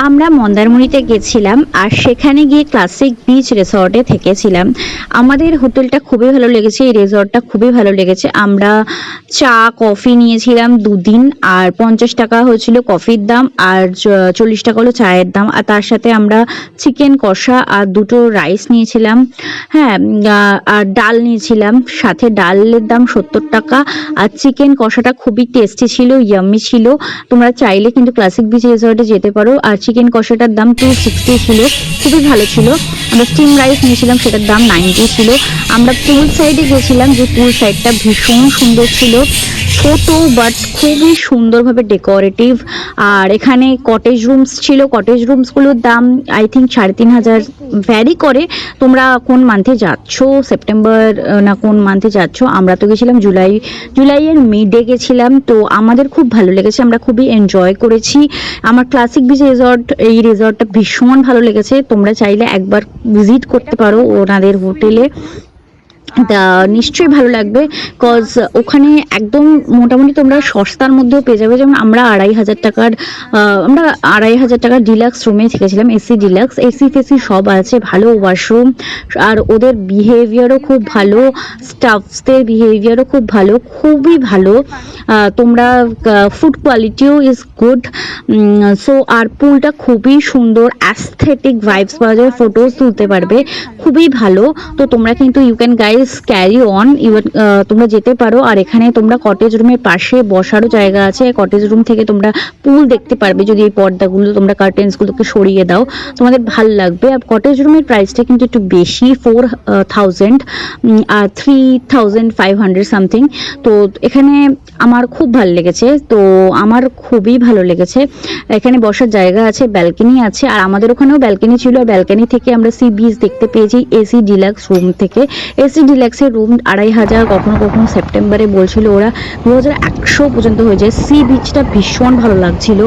আমরা মন্দারমণিতে গেছিলাম আর সেখানে গিয়ে ক্লাসিক বিচ রিসর্টে থেকেছিলাম। আমাদের হোটেলটা খুবই ভালো লেগেছে, এই রিসর্টটা খুবই ভালো লেগেছে। আমরা চা কফি নিয়েছিলাম দুদিন, আর 50 টাকা হয়েছিল কফির দাম, আর 40 টাকা হলো চায়ের দাম। আর তার সাথে আমরা চিকেন কষা আর দুটো রাইস নিয়েছিলাম। হ্যাঁ, আর ডাল নিয়েছিলাম, সাথে ডালের দাম 70 টাকা। আর চিকেন কষাটা খুবই টেস্টি ছিল, ইয়াম্মি ছিল। তোমরা চাইলে কিন্তু ক্লাসিক বিচ রিসর্টে যেতে পারো। আর চিকেন কষাটার দাম 260 ছিল, খুবই ভালো ছিল। আমরা স্টিম রাইস নিয়েছিলাম, সেটার দাম 90 ছিল। আমরা পুল সাইডে গেছিলাম, যে পুল সাইডটা ভীষণ সুন্দর ছিল, ছোট বাট খুবই সুন্দরভাবে ডেকোরেটিভ। আর এখানে কটেজ রুমস ছিল, কটেজ রুমসগুলোর দাম আই থিঙ্ক 3,500, ভ্যারি করে তোমরা কোন মান্থে যাচ্ছ, সেপ্টেম্বর না কোন মান্থে যাচ্ছ। আমরা তো গেছিলাম জুলাইয়ের মিডে গেছিলাম, তো আমাদের খুব ভালো লেগেছে, আমরা খুবই এনজয় করেছি। আমার ক্লাসিক বিচ রিসর্ট, এই রিসর্টটা ভীষণ ভালো লেগেছে। তোমরা চাইলে একবার ভিজিট করতে পারো ওনাদের হোটেলে, নিশ্চয়ই ভালো লাগবে। কজ ওখানে একদম মোটামুটি তোমরা সস্তার মধ্যেও পেয়ে যাবে। যেমন আমরা 2,500 টাকার ডিলাক্স রুমে থেকেছিলাম, এসি ডিলাক্স, এসি ফেসি সব আছে, ভালো ওয়াশরুম, আর ওদের বিহেভিয়ারও খুব ভালো, স্টাফসদের বিহেভিয়ারও খুব ভালো, খুবই ভালো। তোমরা ফুড কোয়ালিটিও ইজ গুড। সো আর পুলটা খুবই সুন্দর, অ্যাস্থেটিক ভাইবস পাওয়া যায়, ফটোজ তুলতে পারবে, খুবই ভালো। তো তোমরা কিন্তু you can guys carry on, even তোমরা যেতে পারো। আর এখানে তোমরা কটেজ রুমের পাশে বসারও জায়গা আছে, কটেজ রুম থেকে তোমরা পুল দেখতে পারবে। যদি এই পর্দাগুলো তোমরা কার্টেন্সগুলোকে সরিয়ে দাও, তোমাদের ভাল লাগবে। আর কটেজ রুমের প্রাইসটা কিন্তু একটু বেশি, 4,000 আর 3,500 সামথিং। তো এখানে আমার খুব ভালো লেগেছে, তো আমার খুবই ভালো লেগেছে। এখানে বসার জায়গা আছে, ব্যালকনি আছে, আর আমাদের ওখানেও ব্যালকনি ছিল। আর ব্যালকনি থেকে আমরা সি বিচ দেখতে পেয়েছি এসি ডিলাক্স রুম থেকে। এসি ডিলাক্সের রুম 2,500, কখনো কখনো সেপ্টেম্বরে বলছিল ওরা 2,100 পর্যন্ত হয়ে যায়। সি বিচটা ভীষণ ভালো লাগছিল।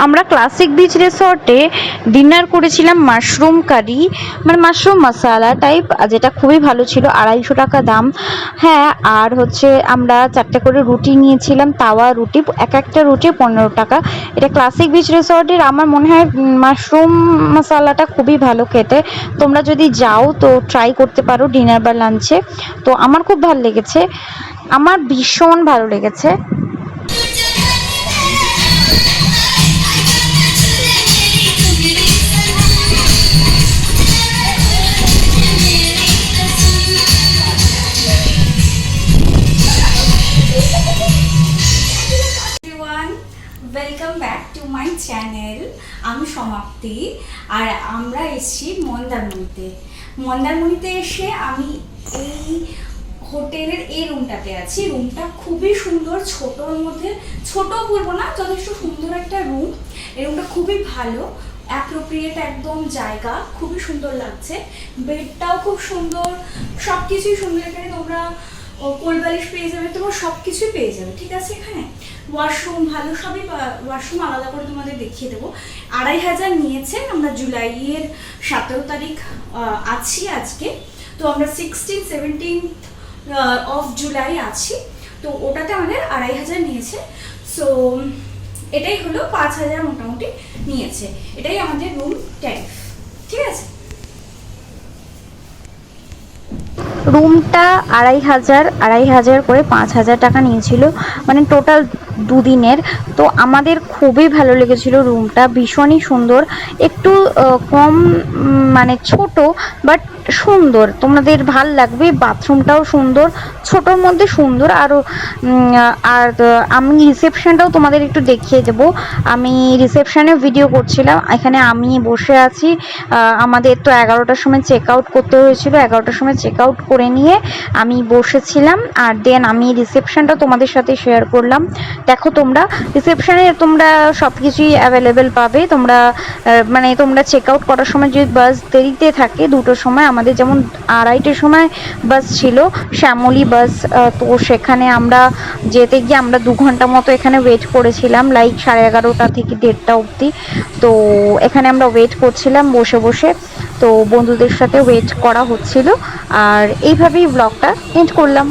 আমরা ক্লাসিক বিচ রিসর্টে ডিনার করেছিলাম মাশরুম কারি, মানে মাশরুম মশালা টাইপ, যেটা খুবই ভালো ছিল, 250 টাকা দাম। হ্যাঁ, আর হচ্ছে আমরা 4টে করে রুটি নিয়েছিলাম, তাওয়া রুটি, এক একটা রুটি 15 টাকা। এটা ক্লাসিক বিচ রিসর্টের আমার মনে হয় মাশরুম মশালাটা খুবই ভালো খেতে। তোমরা যদি যাও তো ট্রাই করতে পারো ডিনার বা লাঞ্চে। তো আমার খুব ভালো লেগেছে, আমার ভীষণ ভালো লেগেছে। Welcome back to my channel. আমি সমাপ্তি, আর আমরা এসেছি মন্দারমণিতে এসে আমি এই হোটেলের এই রুমটাতে আছি। রুমটা খুবই সুন্দর, ছোটোর মধ্যে, ছোটো বলবো না, যথেষ্ট সুন্দর একটা রুম। এই রুমটা খুবই ভালো, অ্যাপ্রোপ্রিয়েট একদম জায়গা, খুবই সুন্দর লাগছে। বেডটাও খুব সুন্দর, সব কিছুই সুন্দর। এখানে তোমরা কোল বালিশ পেয়ে যাবে, তোমার সব কিছুই পেয়ে যাবে, ঠিক আছে। এখানে ওয়াশরুম ভালো, সবই ওয়াশরুম আলাদা করে তোমাদের দেখিয়ে দেবো। 2500 নিয়েছে। আমরা জুলাইয়ের 17 তারিখ আছি আজকে, তো আমরা 16-17 অফ জুলাই আছি, তো ওটাতে আমাদের 2500 নিয়েছে। সো এটাই হলো 5000 মোটামুটি নিয়েছে, এটাই আমাদের রুম ট্যারিফ, ঠিক আছে। রুমটা 2500 করে 5000 টাকা নিয়েছিল, মানে টোটাল দুদিনের। তো আমাদের খুবই ভালো লেগেছিল রুমটা, ভীষণই সুন্দর, একটু কম মানে ছোট বাট সুন্দর, তোমাদের ভাল লাগবে। বাথরুমটাও সুন্দর, ছোটোর মধ্যে সুন্দর। আর আমি রিসেপশনটাও তোমাদের একটু দেখিয়ে দেব। আমি রিসেপশনে ভিডিও করছিলাম, এখানে আমি বসে আছি। আমাদের তো 11টার সময় চেক আউট করতে হয়েছিল, 11টার সময় চেক আউট করে নিয়ে আমি বসেছিলাম, আর দেন আমি রিসেপশনটা তোমাদের সাথে শেয়ার করলাম। দেখো তোমরা রিসেপশনে তোমরা সব কিছুই অ্যাভেলেবেল পাবে। তোমরা মানে তোমরা চেক আউট করার সময় যদি বাস দেরিতে থাকে, 2টোর সময়, আমাদের যেমন 2:30টার সময় বাস ছিল শ্যামলী বাস, তো সেখানে আমরা যেতে গিয়ে আমরা 2 ঘন্টা মতো এখানে ওয়েট করেছিলাম, লাইক 11:30 থেকে 1:30 অবধি। তো এখানে আমরা ওয়েট করছিলাম বসে বসে, তো বন্ধুদের সাথে ওয়েট করা হচ্ছিল। আর এইভাবেই ব্লগটা এন্ড করলাম।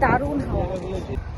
দারুণ হাওয়া।